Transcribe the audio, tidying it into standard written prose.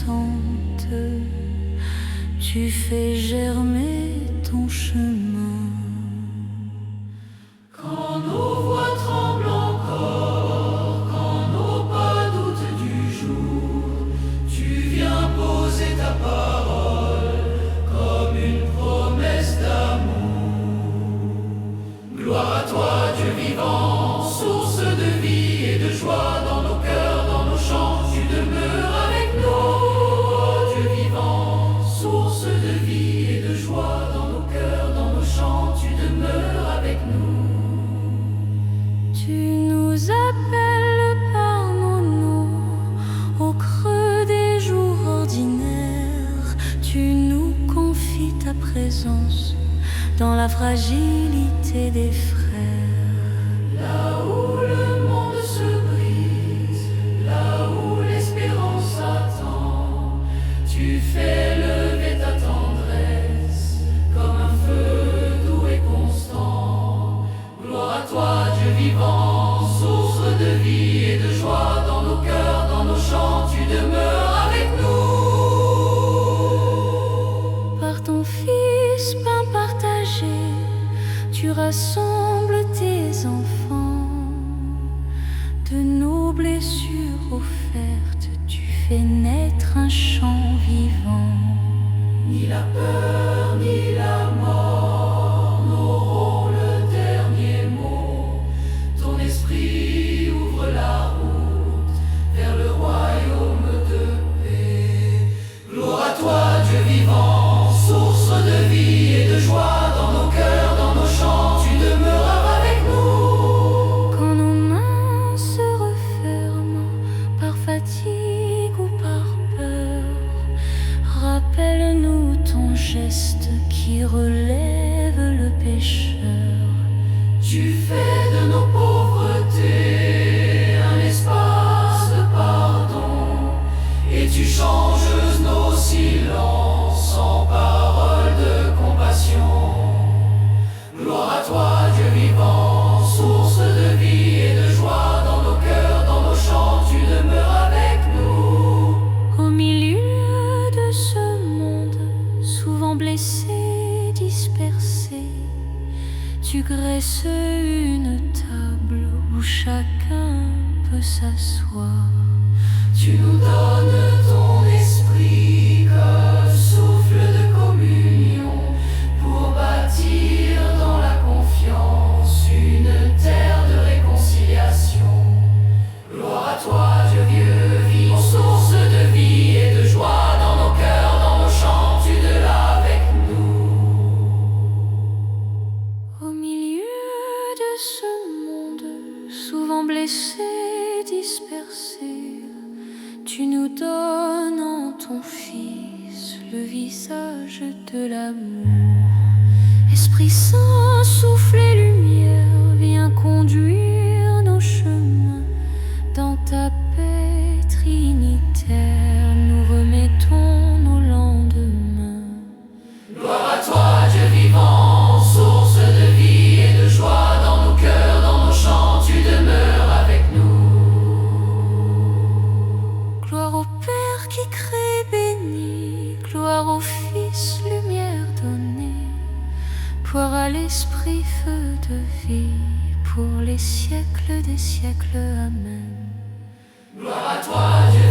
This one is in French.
naissante, tu fais germer ton chemin. Quand nos voix tremblent encore, quand nos pas doutent du jour, tu viens poser ta parole comme une promesse d'amour. Gloire à toi, Dieu vivant, source de vie et de joie dans nos cœurs, dans nos chants, tu demeures avec nous. Oh, Dieu vivant, source de vie et de joie dans nos cœurs, dans nos chants, tu demeures avec nous. Tu nous appelles par nos noms au creux des jours ordinaires. Tu nous confies ta présence dans la fragilité des frères. Là où le monde se brise, là où l'espérance attend, tu fais lever ta tendresse comme un feu doux et constant. Gloire à toi, Dieu vivant, source de vie et de joie dans nos cœurs, dans nos chants, tu demeures avec nous. Par ton Fils, pain partagé, tu rassembles tes enfants. De nos blessures offertes, tu fais naître un chant vivant. Ni la peur, ni la mort n'auront le dernier mot. Ton esprit ouvre la route vers le royaume de paix. Gloire à toi, Dieu vivant, source de vie et de joie dans nos cœurs, dans nos chants, tu demeures avec nous. Quand nos mains se referment par fatigue ou par peur, rappelle-nous ton geste qui relève le pécheur. Tu fais de nos pauvretés un espace de pardon, et tu changes nos silences en paroles de compassion. Gloire à toi, Dieu vivant, source de vie et de joie dans nos cœurs, dans nos chants, tu demeures avec nous. Au milieu de ce monde, souvent blessé, dispersé, tu graisses une table où chacun peut s'asseoir. Tu nous donnes ton esprit comme souffle de communion pour bâtir dans la confiance une terre de réconciliation. Gloire à toi, Dieu vieux, vivant, source de vie et de joie dans nos cœurs, dans nos chants, tu demeures avec nous. Au milieu de ce monde, souvent blessé, dispersé, tu nous donnes en ton Fils le visage de l'amour. Esprit Saint, souffle et lumière, viens conduire nos chemins dans ta paix trinitaire. Nous remettons nos lendemains. Gloire à toi, Dieu vivant, source de vie et de joie dans nos cœurs, dans nos chants, tu demeures avec nous. Gloire au Père qui crée, béni, gloire au Fils, lumière donnée, gloire à l'Esprit, feu de vie, pour les siècles des siècles. Amen. Gloire à toi, Dieu